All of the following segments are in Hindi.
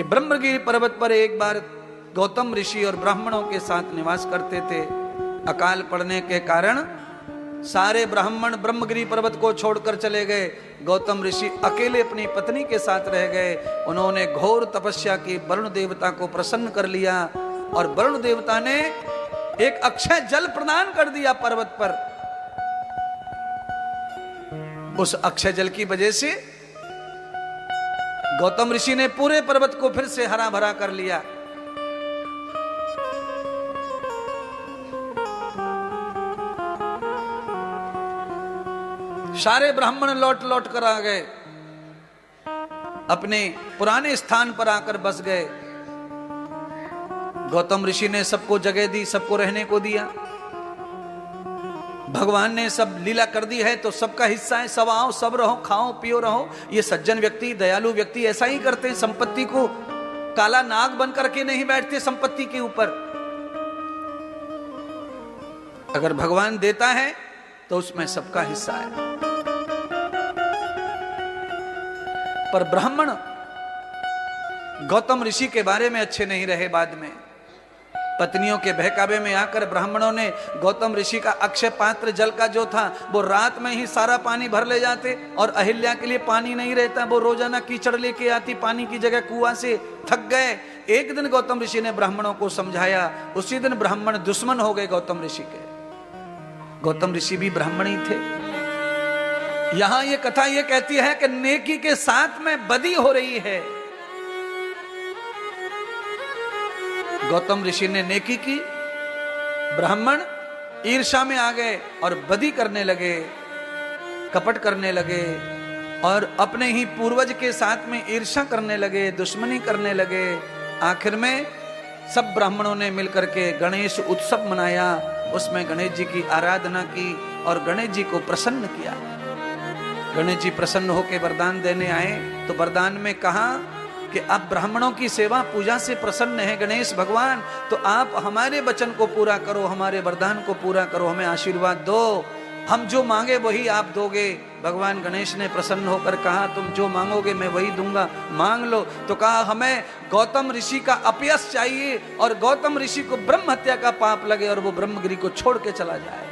कि ब्रह्मगिरि पर्वत पर एक बार गौतम ऋषि और ब्राह्मणों के साथ निवास करते थे। अकाल पड़ने के कारण सारे ब्राह्मण ब्रह्मगिरि पर्वत को छोड़कर चले गए। गौतम ऋषि अकेले अपनी पत्नी के साथ रह गए। उन्होंने घोर तपस्या की, वरुण देवता को प्रसन्न कर लिया और वरुण देवता ने एक अक्षय जल प्रदान कर दिया पर्वत पर। उस अक्षय जल की वजह से गौतम ऋषि ने पूरे पर्वत को फिर से हरा भरा कर लिया। सारे ब्राह्मण लौट लौट कर आ गए, अपने पुराने स्थान पर आकर बस गए। गौतम ऋषि ने सबको जगह दी, सबको रहने को दिया। भगवान ने सब लीला कर दी है तो सबका हिस्सा है, सब आओ, सब रहो, खाओ पियो रहो। ये सज्जन व्यक्ति, दयालु व्यक्ति ऐसा ही करते हैं। संपत्ति को काला नाग बन करके नहीं बैठते संपत्ति के ऊपर। अगर भगवान देता है तो उसमें सबका हिस्सा है। पर ब्राह्मण गौतम ऋषि के बारे में अच्छे नहीं रहे। बाद में पत्नियों के बहकावे में आकर ब्राह्मणों ने गौतम ऋषि का अक्षय पात्र जल का जो था वो रात में ही सारा पानी भर ले जाते और अहिल्या के लिए पानी नहीं रहता, वो रोजाना कीचड़ लेके आती पानी की जगह कुआं से। थक गए। एक दिन गौतम ऋषि ने ब्राह्मणों को समझाया, उसी दिन ब्राह्मण दुश्मन हो गए गौतम ऋषि के। गौतम ऋषि भी ब्राह्मण ही थे। यहां ये कथा ये कहती है कि नेकी के साथ में बदी हो रही है। गौतम ऋषि ने नेकी की, ब्राह्मण ईर्ष्या में आ गए और बदी करने लगे, कपट करने लगे और अपने ही पूर्वज के साथ में ईर्ष्या करने लगे, दुश्मनी करने लगे। आखिर में सब ब्राह्मणों ने मिलकर के गणेश उत्सव मनाया, उसमें गणेश जी की आराधना की और गणेश जी को प्रसन्न किया। गणेश जी प्रसन्न होकर वरदान देने आए तो वरदान में कहा कि आप ब्राह्मणों की सेवा पूजा से प्रसन्न है गणेश भगवान, तो आप हमारे वचन को पूरा करो, हमारे वरदान को पूरा करो, हमें आशीर्वाद दो। हम जो मांगे वही आप दोगे। भगवान गणेश ने प्रसन्न होकर कहा, तुम जो मांगोगे मैं वही दूंगा, मांग लो। तो कहा, हमें गौतम ऋषि का अपयश चाहिए और गौतम ऋषि को ब्रह्म हत्या का पाप लगे और वो ब्रह्मगिरि को छोड़ के चला जाए।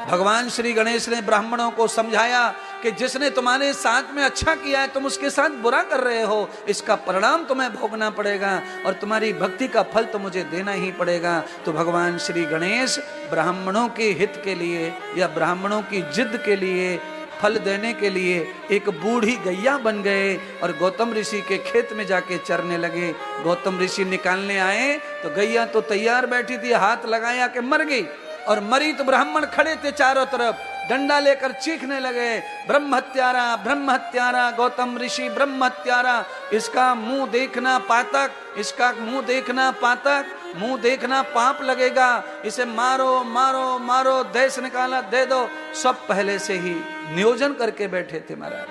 भगवान श्री गणेश ने ब्राह्मणों को समझाया कि जिसने तुम्हारे साथ में अच्छा किया है तुम उसके साथ बुरा कर रहे हो, इसका परिणाम तुम्हें भोगना पड़ेगा और तुम्हारी भक्ति का फल तो मुझे देना ही पड़ेगा। तो भगवान श्री गणेश ब्राह्मणों के हित के लिए या ब्राह्मणों की जिद के लिए, फल देने के लिए एक बूढ़ी गैया बन गए और गौतम ऋषि के खेत में जाके चरने लगे। गौतम ऋषि निकालने आए तो गैया तो तैयार बैठी थी, हाथ लगाया कि मर गई और मरी तो ब्राह्मण खड़े थे चारों तरफ, डंडा लेकर चीखने लगे, ब्रह्म हत्यारा, ब्रह्म हत्यारा, गौतम ऋषि ब्रह्म हत्यारा, इसका मुंह देखना पातक, इसका मुंह देखना पातक, मुंह देखना पाप लगेगा, इसे मारो मारो मारो, देश निकाला दे दो। सब पहले से ही नियोजन करके बैठे थे महाराज।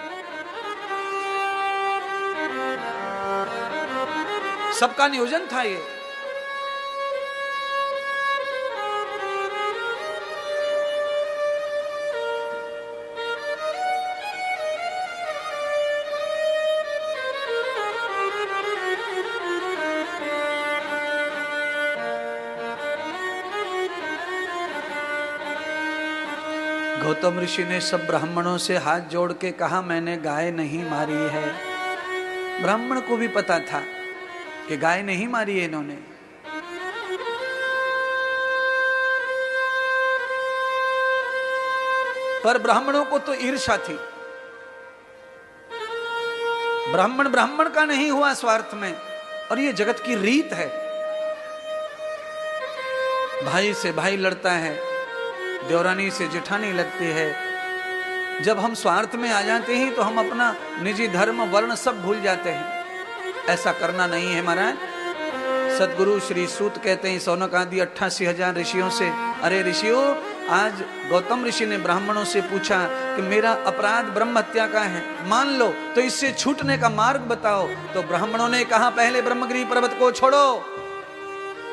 सबका नियोजन था ये। गौतम ऋषि ने सब ब्राह्मणों से हाथ जोड़ के कहा, मैंने गाय नहीं मारी है। ब्राह्मण को भी पता था कि गाय नहीं मारी है इन्होंने। पर ब्राह्मणों को तो ईर्ष्या थी। ब्राह्मण ब्राह्मण का नहीं हुआ स्वार्थ में, और ये जगत की रीत है। भाई से भाई लड़ता है, देवरानी से जेठानी लगती है। जब हम स्वार्थ में आ जाते हैं तो हम अपना निजी धर्म वर्ण सब भूल जाते हैं। ऐसा करना नहीं है महाराज। सदगुरु श्री सूत कहते हैं, सौनक आदि 88,000 ऋषियों से, अरे ऋषियों, आज गौतम ऋषि ने ब्राह्मणों से पूछा कि मेरा अपराध ब्रह्म हत्या का है, मान लो, तो इससे छूटने का मार्ग बताओ। तो ब्राह्मणों ने कहा, पहले ब्रह्मगिरि पर्वत को छोड़ो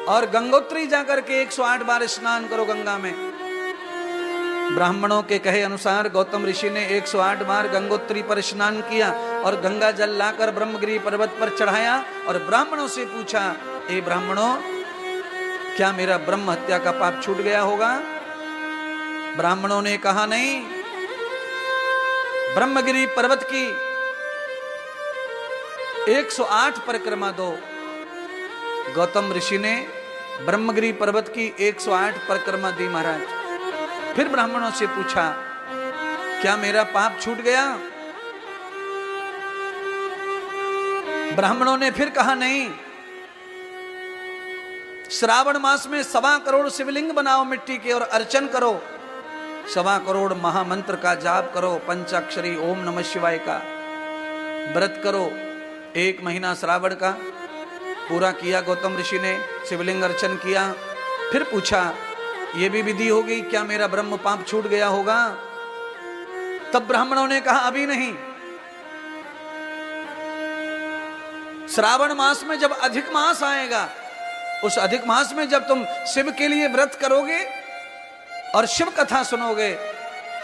और गंगोत्री जाकर के 108 बार स्नान करो गंगा में। ब्राह्मणों के कहे अनुसार गौतम ऋषि ने 108 बार गंगोत्री पर स्नान किया और गंगा जल लाकर ब्रह्मगिरी पर्वत पर चढ़ाया और ब्राह्मणों से पूछा, ए ब्राह्मणों, क्या मेरा ब्रह्म हत्या का पाप छूट गया होगा? ब्राह्मणों ने कहा, नहीं। ब्रह्मगिरी पर्वत की 108 परिक्रमा दो। गौतम ऋषि ने ब्रह्मगिरी पर्वत की 108 परिक्रमा दी महाराज। फिर ब्राह्मणों से पूछा, क्या मेरा पाप छूट गया? ब्राह्मणों ने फिर कहा, नहीं। श्रावण मास में 1.25 करोड़ शिवलिंग बनाओ मिट्टी के और अर्चन करो। 1.25 करोड़ महामंत्र का जाप करो, पंचाक्षरी ओम नमः शिवाय का व्रत करो। 1 महीना श्रावण का पूरा किया गौतम ऋषि ने, शिवलिंग अर्चन किया। फिर पूछा, यह भी विधि होगी, क्या मेरा ब्रह्म पाप छूट गया होगा? तब ब्राह्मणों ने कहा, अभी नहीं। श्रावण मास में जब अधिक मास आएगा, उस अधिक मास में जब तुम शिव के लिए व्रत करोगे और शिव कथा सुनोगे,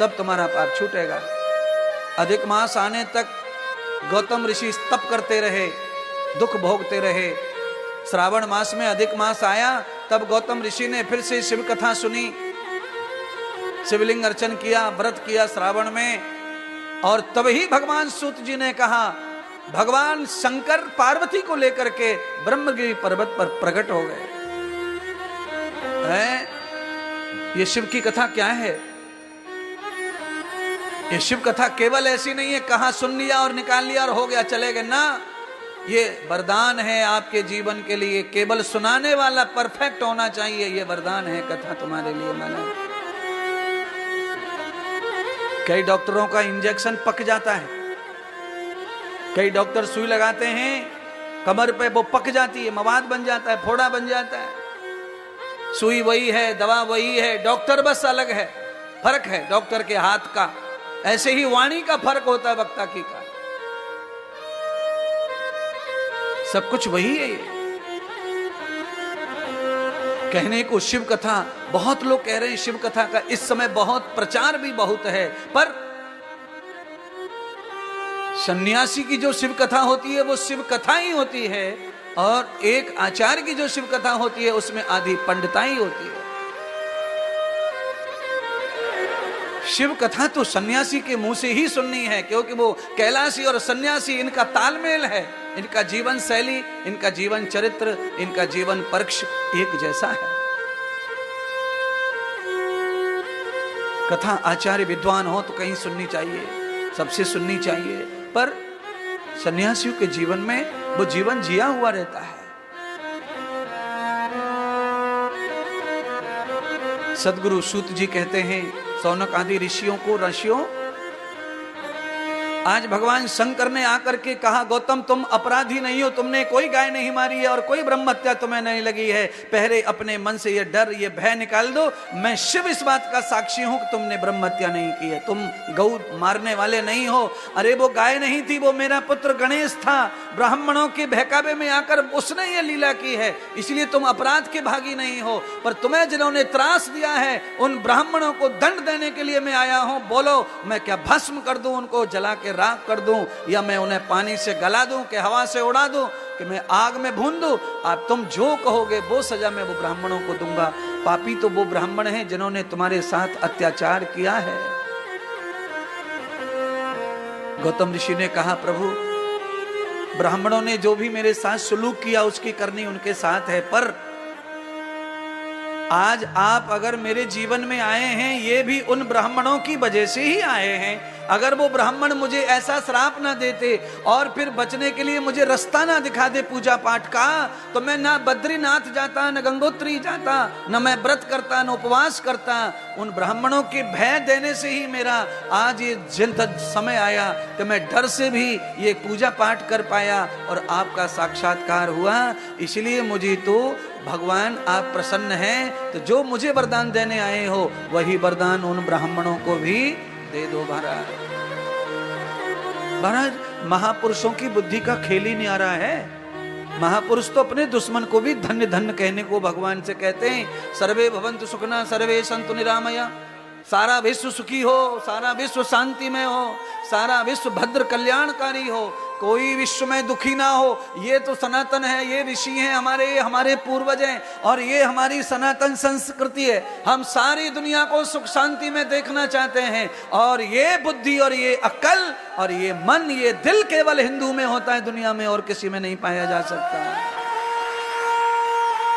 तब तुम्हारा पाप छूटेगा। अधिक मास आने तक गौतम ऋषि तप करते रहे, दुख भोगते रहे। श्रावण मास में अधिक मास आया, तब गौतम ऋषि ने फिर से शिव कथा सुनी, शिवलिंग अर्चन किया, व्रत किया श्रावण में। और तभी भगवान सूत जी ने कहा, भगवान शंकर पार्वती को लेकर के ब्रह्मगिरी पर्वत पर प्रकट हो गए हैं। ये शिव की कथा क्या है? ये शिव कथा केवल ऐसी नहीं है, कहा सुन लिया और निकाल लिया और हो गया, चले गए ना। ये वरदान है आपके जीवन के लिए। केवल सुनाने वाला परफेक्ट होना चाहिए, ये वरदान है कथा तुम्हारे लिए। मैंने कई डॉक्टरों का इंजेक्शन पक जाता है, कई डॉक्टर सुई लगाते हैं कमर पे, वो पक जाती है, मवाद बन जाता है, फोड़ा बन जाता है। सुई वही है, दवा वही है, डॉक्टर बस अलग है, फर्क है डॉक्टर के हाथ का। ऐसे ही वाणी का फर्क होता है, वक्ता की का, सब कुछ वही है। ये कहने को शिव कथा, बहुत लोग कह रहे हैं शिव कथा का इस समय बहुत प्रचार भी बहुत है, पर सन्यासी की जो शिव कथा होती है वो शिव कथा ही होती है, और एक आचार्य की जो शिव कथा होती है उसमें आधी पंडिताई होती है। शिव कथा तो सन्यासी के मुंह से ही सुननी है, क्योंकि वो कैलाशी और सन्यासी, इनका तालमेल है, इनका जीवन शैली, इनका जीवन चरित्र, इनका जीवन पक्ष एक जैसा है। कथा आचार्य विद्वान हो तो कहीं सुननी चाहिए, सबसे सुननी चाहिए, पर सन्यासियों के जीवन में वो जीवन जिया हुआ रहता है। सदगुरु सूत जी कहते हैं शौनक आदि ऋषियों को, ऋषियों, आज भगवान शंकर ने आकर के कहा, गौतम तुम अपराधी नहीं हो, तुमने कोई गाय नहीं मारी है और कोई ब्रह्म हत्या तुम्हें नहीं लगी है। पहले अपने मन से ये डर, ये भय निकाल दो। मैं शिव इस बात का साक्षी हूं कि तुमने ब्रह्म हत्या नहीं की है, तुम गौ मारने वाले नहीं हो। अरे वो गाय नहीं थी, वो मेरा पुत्र गणेश था, ब्राह्मणों के बहकावे में आकर उसने ये लीला की है, इसलिए तुम अपराध के भागी नहीं हो। पर तुम्हें जिन्होंने त्रास दिया है, उन ब्राह्मणों को दंड देने के लिए मैं आया हूं। बोलो मैं क्या भस्म कर दूं, उनको जला के राख कर दूं, या मैं उन्हें पानी से गला दूं, कि हवा से उड़ा दूं, कि मैं आग में भून दूं? आप तुम जो कहोगे वो सजा मैं वो ब्राह्मणों को दूंगा। पापी तो वो ब्राह्मण हैं जिन्होंने तुम्हारे साथ अत्याचार किया है। गौतम ऋषि ने कहा, प्रभु ब्राह्मणों ने जो भी मेरे साथ सलूक किया उसकी करनी उनके साथ है, पर आज आप अगर मेरे जीवन में आए हैं, ये भी उन ब्राह्मणों की वजह से ही आए हैं। अगर वो ब्राह्मण मुझे ऐसा श्राप ना देते और फिर बचने के लिए मुझे रास्ता ना दिखा दे पूजा पाठ का, तो मैं ना बद्रीनाथ जाता, न गंगोत्री जाता, न मैं व्रत करता, न उपवास करता। उन ब्राह्मणों के भय देने से ही मेरा आज ये समय आया कि मैं डर से भी ये पूजा पाठ कर पाया और आपका साक्षात्कार हुआ। इसलिए मुझे तो भगवान आप प्रसन्न हैं, तो जो मुझे वरदान देने आए हो वही वरदान उन ब्राह्मणों को भी दे दो महाराज। महाराज महापुरुषों की बुद्धि का खेल ही नहीं आ रहा है। महापुरुष तो अपने दुश्मन को भी धन्य धन्य कहने को भगवान से कहते हैं। सर्वे भवन्तु सुखिनः सर्वे सन्तु निरामया। सारा विश्व सुखी हो, सारा विश्व शांति में हो, सारा विश्व भद्र कल्याणकारी हो, कोई विश्व में दुखी ना हो। ये तो सनातन है, ये ऋषि हैं हमारे, हमारे पूर्वज हैं, और ये हमारी सनातन संस्कृति है। हम सारी दुनिया को सुख शांति में देखना चाहते हैं, और ये बुद्धि और ये अक्ल और ये मन, ये दिल केवल हिंदू में होता है, दुनिया में और किसी में नहीं पाया जा सकता।